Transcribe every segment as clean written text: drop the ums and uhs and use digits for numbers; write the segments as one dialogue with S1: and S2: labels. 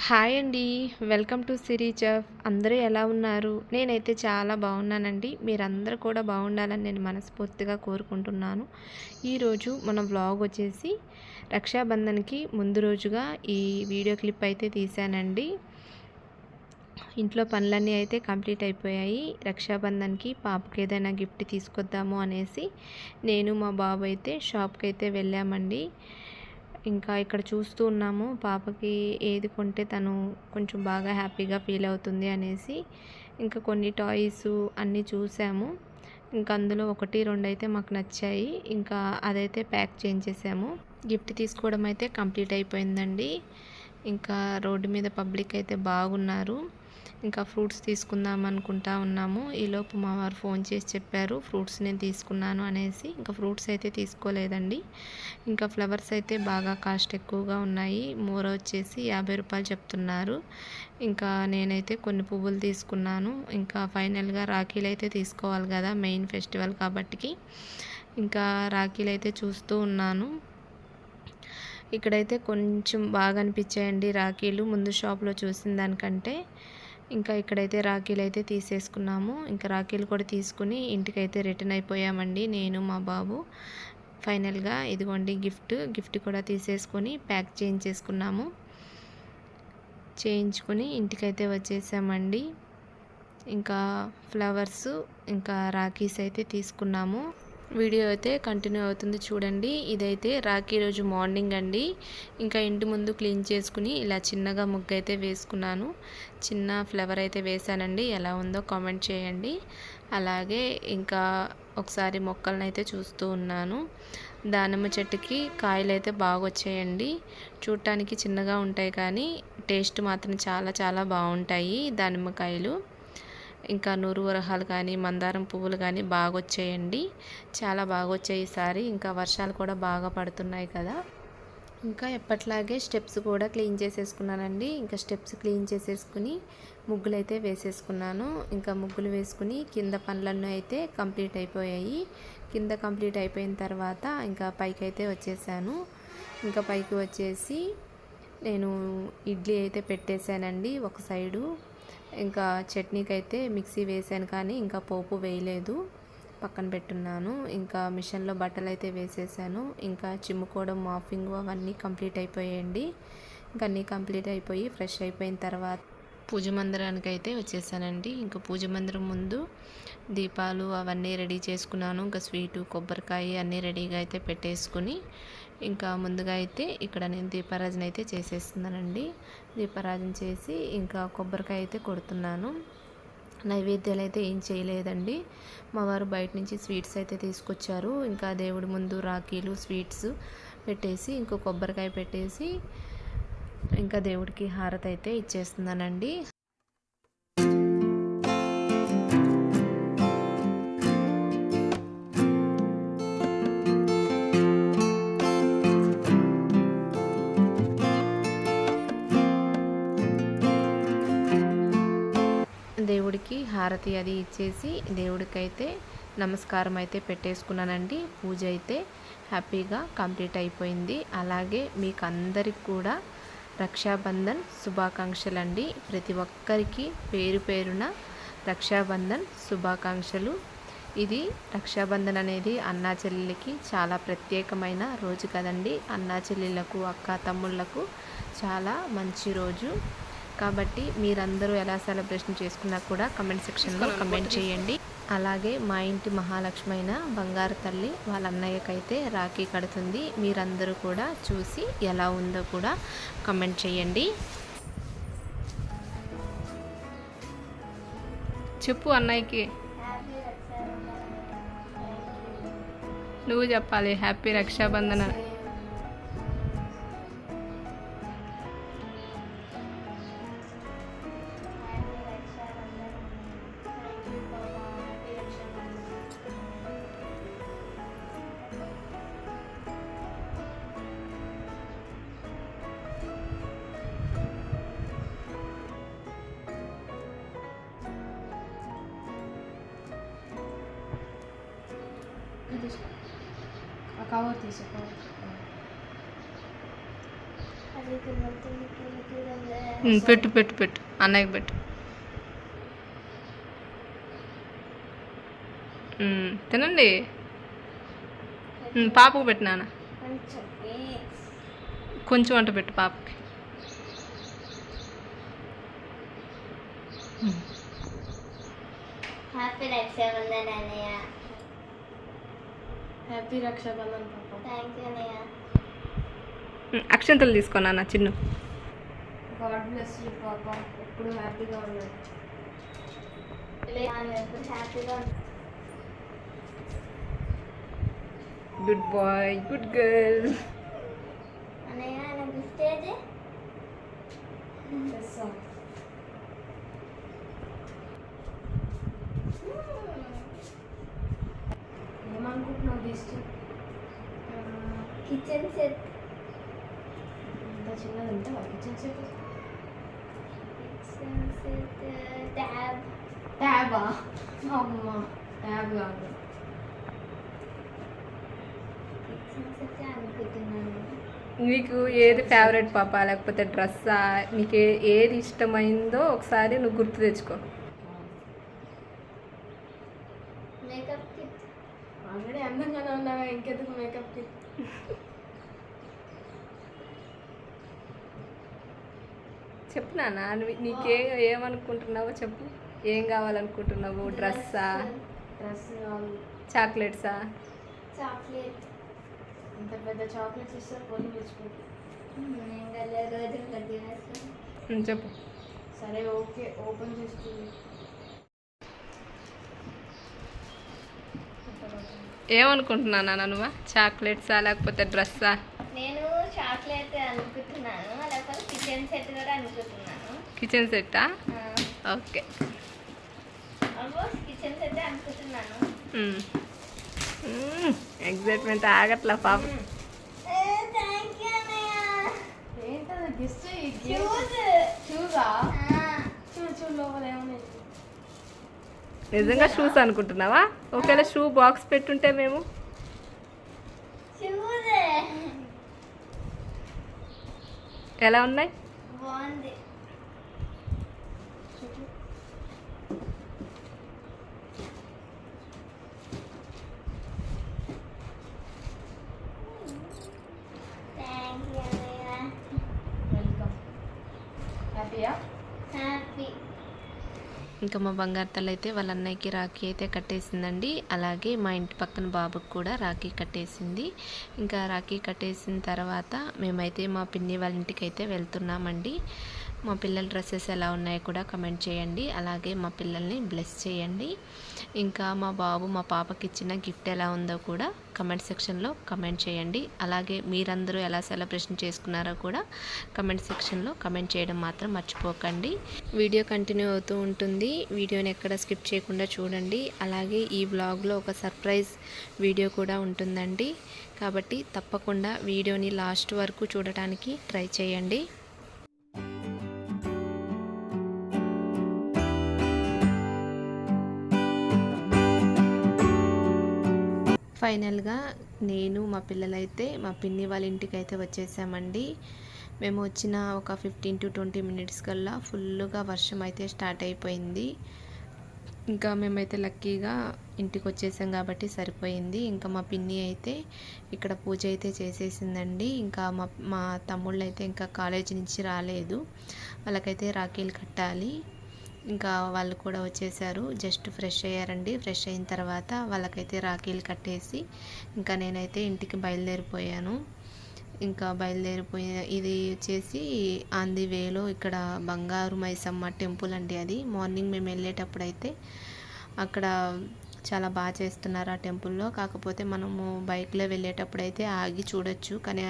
S1: Hi అండి. Welcome to Siri chef. అందరూ ఎలా ఉన్నారు? నేనైతే చాలా బాగున్నానండి. మీరందరూ కూడా బాగుండాలని నేను మనస్ఫూర్తిగా కోరుకుంటున్నాను. ఈరోజు మన వ్లాగ్ వచ్చేసి రక్షాబంధన్‌కి ముందు రోజుగా ఈ వీడియో క్లిప్ అయితే తీశానండి. ఇంట్లో పనులన్నీ అయితే కంప్లీట్ అయిపోయాయి. రక్షాబంధన్‌కి పాపకి ఏదైనా గిఫ్ట్ తీసుకొద్దాము అనేసి నేను మా బాబు అయితే షాప్‌కి అయితే వెళ్ళామండి. ఇంకా ఇక్కడ చూస్తూ ఉన్నాము పాపకి ఏది కొంటే తను కొంచెం బాగా హ్యాపీగా ఫీల్ అవుతుంది అనేసి ఇంకా కొన్ని టాయ్స్ అన్నీ చూసాము. ఇంకా అందులో 1, 2 అయితే మాకు నచ్చాయి. ఇంకా అదైతే ప్యాక్ చేయించేసాము. గిఫ్ట్ తీసుకోవడం అయితే కంప్లీట్ అయిపోయిందండి. ఇంకా రోడ్డు మీద పబ్లిక్ అయితే బాగున్నారు. ఇంకా ఫ్రూట్స్ తీసుకుందాం అనుకుంటా ఉన్నాము. ఈలోపు మా వారు ఫోన్ చేసి చెప్పారు ఫ్రూట్స్ నేను తీసుకున్నాను అనేసి. ఇంకా ఫ్రూట్స్ అయితే తీసుకోలేదండి. ఇంకా ఫ్లవర్స్ అయితే బాగా కాస్ట్ ఎక్కువగా ఉన్నాయి. మూర వచ్చేసి 50 రూపాయలు చెప్తున్నారు. ఇంకా నేనైతే కొన్ని పువ్వులు తీసుకున్నాను. ఇంకా ఫైనల్గా రాఖీలు అయితే తీసుకోవాలి కదా, మెయిన్ ఫెస్టివల్ కాబట్టికి ఇంకా రాఖీలు అయితే చూస్తూ ఉన్నాను. ఇక్కడైతే కొంచెం బాగా అనిపించాయండి రాఖీలు ముందు షాప్లో చూసిన దానికంటే. ఇంకా ఇక్కడైతే రాఖీలు అయితే తీసేసుకున్నాము. ఇంకా రాఖీలు కూడా తీసుకుని ఇంటికైతే రిటర్న్ అయిపోయామండి నేను మా బాబు. ఫైనల్గా ఇదిగోండి గిఫ్ట్ కూడా తీసేసుకొని ప్యాక్ చేయించుకుని ఇంటికైతే వచ్చేసామండి. ఇంకా ఫ్లవర్స్ ఇంకా రాఖీస్ అయితే తీసుకున్నాము. వీడియో అయితే కంటిన్యూ అవుతుంది చూడండి. ఇదైతే రాఖీ రోజు మార్నింగ్ అండి. ఇంకా ఇంటి ముందు క్లీన్ చేసుకుని ఇలా చిన్నగా ముగ్గు అయితే వేసుకున్నాను. చిన్న ఫ్లవర్ అయితే వేసానండి. ఎలా ఉందో కామెంట్ చేయండి. అలాగే ఇంకా ఒకసారి మొక్కలను అయితే చూస్తూ ఉన్నాను. దానిమ్మ చెట్టుకి కాయలు అయితే బాగా వచ్చాయండి. చూడటానికి చిన్నగా ఉంటాయి కానీ టేస్ట్ మాత్రం చాలా చాలా బాగుంటాయి దానిమ్మకాయలు. ఇంకా నూరు వరహాలు కానీ మందారం పువ్వులు కానీ బాగా వచ్చాయండి. చాలా బాగా వచ్చాయి ఈసారి. ఇంకా వర్షాలు కూడా బాగా పడుతున్నాయి కదా. ఇంకా ఎప్పట్లాగే స్టెప్స్ కూడా క్లీన్ చేసేసుకున్నానండి. ఇంకా స్టెప్స్ క్లీన్ చేసేసుకుని ముగ్గులు అయితే వేసేసుకున్నాను. ఇంకా ముగ్గులు వేసుకుని కింద పనులన్నీ అయితే కంప్లీట్ అయిపోయాయి. కింద కంప్లీట్ అయిపోయిన తర్వాత ఇంకా పైకి అయితే వచ్చేసాను. ఇంకా పైకి వచ్చేసి నేను ఇడ్లీ అయితే పెట్టేశానండి ఒక సైడు. ఇంకా చట్నీకి అయితే మిక్సీ వేసాను కానీ ఇంకా పోపు వేయలేదు, పక్కన పెట్టున్నాను. ఇంకా మిషన్లో బట్టలు అయితే వేసేసాను. ఇంకా చిమ్ముకోవడం మాఫింగ్ అవన్నీ కంప్లీట్ అయిపోయాయండి. ఇంకా అన్నీ కంప్లీట్ అయిపోయి ఫ్రెష్ అయిపోయిన తర్వాత పూజ మందిరానికి అయితే వచ్చేసానండి. ఇంకా పూజ మందిరం ముందు దీపాలు అవన్నీ రెడీ చేసుకున్నాను. ఇంకా స్వీటు కొబ్బరికాయ అన్నీ రెడీగా అయితే పెట్టేసుకుని ఇంకా ముందుగా అయితే ఇక్కడ నేను దీపారాజన అయితే చేసేస్తున్నానండి. దీపారాజన చేసి ఇంకా కొబ్బరికాయ అయితే కొడుతున్నాను. నైవేద్యాలు అయితే ఏం చేయలేదండి. మా వారు బయట నుంచి స్వీట్స్ అయితే తీసుకొచ్చారు. ఇంకా దేవుడి ముందు రాఖీలు స్వీట్స్ పెట్టేసి ఇంకో కొబ్బరికాయ పెట్టేసి ఇంకా దేవుడికి హారతి అయితే ఇచ్చేస్తున్నానండి. దేవుడికి హారతి అది ఇచ్చేసి దేవుడికైతే నమస్కారం అయితే పెట్టేసుకున్నానండి. పూజ అయితే హ్యాపీగా కంప్లీట్ అయిపోయింది. అలాగే మీకు అందరికి కూడా రక్షాబంధన్ శుభాకాంక్షలు అండి. ప్రతి ఒక్కరికి పేరు పేరున రక్షాబంధన్ శుభాకాంక్షలు. ఇది రక్షాబంధన్ అనేది అన్నా చెల్లెలకి చాలా ప్రత్యేకమైన రోజు కదండి. అన్నా చెల్లెళ్ళకు అక్క తమ్ముళ్ళకు చాలా మంచి రోజు కాబట్టి మీరందరూ ఎలా సెలబ్రేషన్ చేసుకున్నా కూడా కమెంట్ సెక్షన్లో కమెంట్ చేయండి. అలాగే మా ఇంటి మహాలక్ష్మి అయిన బంగారు తల్లి వాళ్ళ అన్నయ్యకైతే రాఖీ కడుతుంది. మీరందరూ కూడా చూసి ఎలా ఉందో కూడా కమెంట్ చేయండి. చెప్పు అన్నయ్యకి, నువ్వు చెప్పాలి హ్యాపీ రక్షాబంధన.
S2: కవర్ తీసుకో.
S3: అది
S1: పెట్టు పెట్టు పెట్టు, అన్నయ్యకి పెట్టు. తినండి. పాపకు పెట్టు నాన్న, కొంచెం వంట పెట్టు పాపకి.
S2: హ్యాపీ రక్షాబంధన్ అన్నయ్య.
S3: హ్యాపీ రక్షాబంధన్ పాప.
S2: థ్యాంక్ యూ అన్నయ్య.
S1: అక్షంతలు తీసుకో నాన్న చిన్ను.
S3: గాడ్ బ్లెస్ యూ పాప, ఎప్పుడు హ్యాపీగా ఉన్నాడు.
S2: ఎప్పుడు హ్యాపీగా
S1: గుడ్ బాయ్, గుడ్ గర్ల్.
S2: అన్నయ్య నాకు స్టేజ్
S3: చేస్తాం. ఏమనుకుంటున్నావు గిఫ్ట్?
S2: Kitchen set.
S3: ఇంత చిన్నది ఉంటుందా kitchen set?
S2: Kitchen set tab.
S3: ట్యాబా? అమ్మ, ట్యాబ్ కాదు.
S2: కిచెన్ సెట్ అనుకుంటున్నాను.
S1: నీకు ఏది ఫేవరెట్ పాప, లేకపోతే డ్రెస్సా? నీకు ఏది ఇష్టమైందో ఒకసారి నువ్వు గుర్తు తెచ్చుకో.
S2: Makeup kit.
S3: ఆల్రెడీ అందంగానే ఉన్నావా, ఇంకెందుకు మేకప్ కిట్?
S1: చెప్పు నాన్న, ఏమనుకుంటున్నావో చెప్పు. ఏం కావాలనుకుంటున్నావు? డ్రెస్సా,
S3: డ్రెస్ కావాలి.
S1: చాక్లెట్సా?
S2: చాక్లెట్.
S3: ఇంత పెద్ద చాక్లెట్స్ ఇస్తే పోనీ తెచ్చుకుంటా.
S2: ఇంకా రోజు ఒకటి తినేస్తాను.
S1: చెప్పు.
S3: సరే ఓకే, ఓపెన్ చేస్తుంది.
S1: ఏమనుకుంటున్నా నాన్న నువ్వు? చాక్లెట్సా లేకపోతే డ్రెస్సా?
S2: నేను చాక్లెట్ అనుకుంటున్నాను, లేకపోతే కిచెన్ సెట్ కూడా అనుకుంటున్నాను.
S1: కిచెన్ సెట్టా? ఓకే,
S2: ఆల్మోస్ట్ కిచెన్ సెట్ అనుకుంటున్నాను.
S1: ఎగ్జైట్మెంట్ ఆగట్లా పాప.
S2: థ్యాంక్ యూ అన్నయ్య.
S3: ఏంటది గిఫ్ట్?
S2: షూస్.
S3: షూసా? చూడు చూడు లోపల ఏమన్నా.
S1: నిజంగా షూస్ అనుకుంటున్నావా? ఒకవేళ షూ బాక్స్ పెట్టుంటే మేము.
S2: షూస్
S1: ఎలా ఉన్నాయి?
S2: బాగుంది. థ్యాంక్ యూ అన్నయ్య.
S3: వెల్కమ్. హ్యాపీయా?
S2: హ్యాపీ.
S1: ఇంకా మా బంగారు తల్లి అయితే వాళ్ళ అన్నయ్యకి రాఖీ అయితే కట్టేసిందండి. అలాగే మా ఇంటి పక్కన బాబుకి కూడా రాఖీ కట్టేసింది. ఇంకా రాఖీ కట్టేసిన తర్వాత మేమైతే మా పిన్ని వాళ్ళ ఇంటికి అయితే వెళ్తున్నామండి. మా పిల్లల డ్రెస్సెస్ ఎలా ఉన్నాయో కూడా కమెంట్ చేయండి. అలాగే మా పిల్లల్ని బ్లెస్ చేయండి. ఇంకా మా బాబు మా పాపకి ఇచ్చిన గిఫ్ట్ ఎలా ఉందో కూడా కమెంట్ సెక్షన్లో కమెంట్ చేయండి. అలాగే మీరందరూ ఎలా సెలబ్రేషన్ చేసుకున్నారో కూడా కమెంట్ సెక్షన్లో కమెంట్ చేయడం మాత్రం మర్చిపోకండి. వీడియో కంటిన్యూ అవుతూ ఉంటుంది. వీడియోని ఎక్కడ స్కిప్ చేయకుండా చూడండి. అలాగే ఈ వ్లాగ్లో ఒక సర్ప్రైజ్ వీడియో కూడా ఉంటుందండి. కాబట్టి తప్పకుండా వీడియోని లాస్ట్ వరకు చూడటానికి ట్రై చేయండి. ఫైనల్గా నేను మా పిల్లలైతే మా పిన్ని వాళ్ళ ఇంటికి అయితే వచ్చేసామండి. మేము వచ్చిన ఒక 15 to 20 మినిట్స్ కల్లా ఫుల్గా వర్షం అయితే స్టార్ట్ అయిపోయింది. ఇంకా మేమైతే లక్కీగా ఇంటికి వచ్చేసాం కాబట్టి సరిపోయింది. ఇంకా మా పిన్ని అయితే ఇక్కడ పూజ అయితే చేసేసిందండి. ఇంకా మా తమ్ముళ్ళు అయితే ఇంకా కాలేజీ నుంచి రాలేదు, వాళ్ళకైతే రాఖీలు కట్టాలి. ఇంకా వాళ్ళు కూడా వచ్చేసారు. జస్ట్ ఫ్రెష్ అయ్యారండి. ఫ్రెష్ అయిన తర్వాత వాళ్ళకైతే రాఖీలు కట్టేసి ఇంకా నేనైతే ఇంటికి బయలుదేరిపోయాను. ఇంకా ఇది వచ్చేసి ఆన్ ది వేలో ఇక్కడ బంగారు మైసమ్మ టెంపుల్ అండి. అది మార్నింగ్ మేము వెళ్ళేటప్పుడు అయితే అక్కడ చాలా బాగా చేస్తున్నారు ఆ టెంపుల్లో. కాకపోతే మనము బైక్లో వెళ్ళేటప్పుడు అయితే ఆగి చూడొచ్చు, కానీ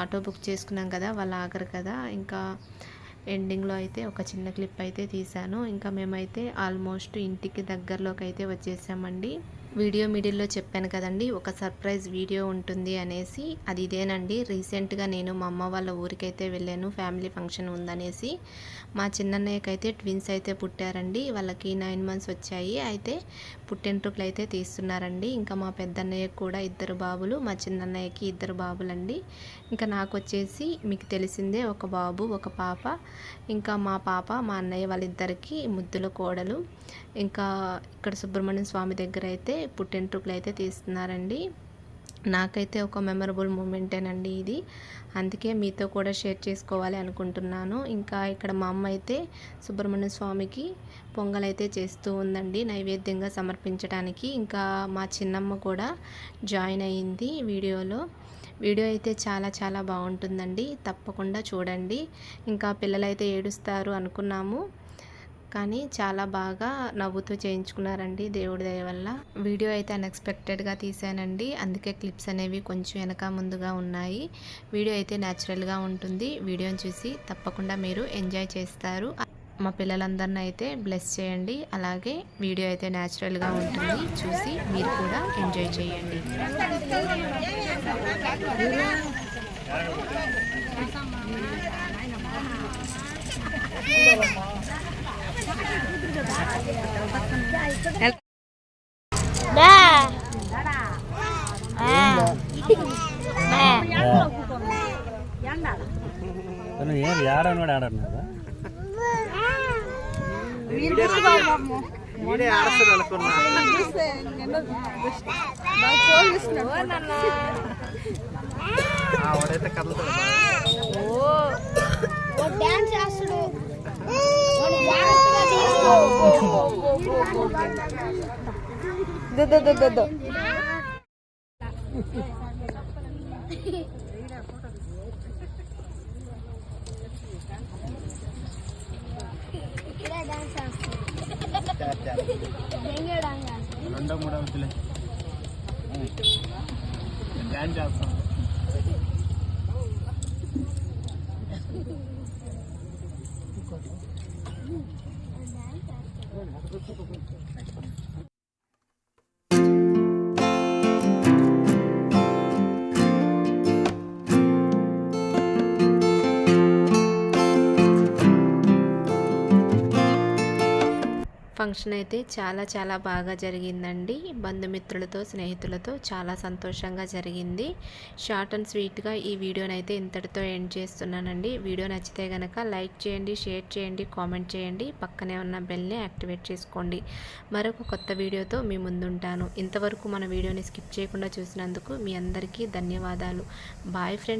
S1: ఆటో బుక్ చేసుకున్నాం కదా, వాళ్ళు ఆగరు కదా. ఇంకా ఎండింగ్లో అయితే ఒక చిన్న క్లిప్ అయితే తీశాను. ఇంకా మేమైతే ఆల్మోస్ట్ ఇంటికి దగ్గరలోకి అయితే వచ్చేసామండి. వీడియో మిడిల్లో చెప్పాను కదండి, ఒక సర్ప్రైజ్ వీడియో ఉంటుంది అనేసి. అది ఇదేనండి. రీసెంట్గా నేను మా అమ్మ వాళ్ళ ఊరికైతే వెళ్ళాను, ఫ్యామిలీ ఫంక్షన్ ఉందనేసి. మా చిన్నన్నయ్యకైతే ట్విన్స్ అయితే పుట్టారండి. వాళ్ళకి 9 మంత్స్ వచ్చాయి. అయితే పుట్టెంట్రుకలు అయితే తీస్తున్నారండి. ఇంకా మా పెద్దన్నయ్యకి కూడా 2 బాబులు, మా చిన్నన్నయ్యకి 2 బాబులండి. ఇంకా నాకు వచ్చేసి మీకు తెలిసిందే, ఒక బాబు ఒక పాప. ఇంకా మా పాప మా అన్నయ్య వాళ్ళిద్దరికి ముద్దుల కోడలు. ఇంకా ఇక్కడ సుబ్రహ్మణ్య స్వామి దగ్గర అయితే పుట్టెంట్రుకలు అయితే తీస్తున్నారండి. నాకైతే ఒక మెమరబుల్ మూమెంటేనండి ఇది. అందుకే మీతో కూడా షేర్ చేసుకోవాలి అనుకుంటున్నాను. ఇంకా ఇక్కడ మా అమ్మ అయితే సుబ్రహ్మణ్య స్వామికి పొంగల్ అయితే చేస్తూ ఉందండి, నైవేద్యంగా సమర్పించడానికి. ఇంకా మా చిన్నమ్మ కూడా జాయిన్ అయ్యింది వీడియోలో. వీడియో అయితే చాలా చాలా బాగుంటుందండి, తప్పకుండా చూడండి. ఇంకా పిల్లలైతే ఏడుస్తారు అనుకున్నాము, కానీ చాలా బాగా నవ్వుతూ చేయించుకున్నారండి దేవుడి దయ వల్ల. వీడియో అయితే అన్ఎక్స్పెక్టెడ్గా తీసానండి, అందుకే క్లిప్స్ అనేవి కొంచెం వెనక ముందుగా ఉన్నాయి. వీడియో అయితే న్యాచురల్గా ఉంటుంది. వీడియోని చూసి తప్పకుండా మీరు ఎంజాయ్ చేస్తారు. మా పిల్లలందరినీ అయితే బ్లెస్ చేయండి. అలాగే వీడియో అయితే న్యాచురల్గా ఉంటుంది, చూసి మీరు కూడా ఎంజాయ్ చేయండి.
S2: డాన్స్ చేస్తాడు.
S4: రెండో మూడో వద్దులే, డాన్స్ చేస్తాం.
S1: ఫంక్షన్ అయితే చాలా చాలా బాగా జరిగిందండి. బంధుమిత్రులతో స్నేహితులతో చాలా సంతోషంగా జరిగింది. షార్ట్ అండ్ స్వీట్గా ఈ వీడియోని అయితే ఇంతటితో ఎండ్ చేస్తున్నానండి. వీడియో నచ్చితే కనుక లైక్ చేయండి, షేర్ చేయండి, కామెంట్ చేయండి. పక్కనే ఉన్న బెల్ని యాక్టివేట్ చేసుకోండి. మరొక కొత్త వీడియోతో మీ ముందుంటాను. ఇంతవరకు మన వీడియోని స్కిప్ చేయకుండా చూసినందుకు మీ అందరికీ ధన్యవాదాలు. Bye friends.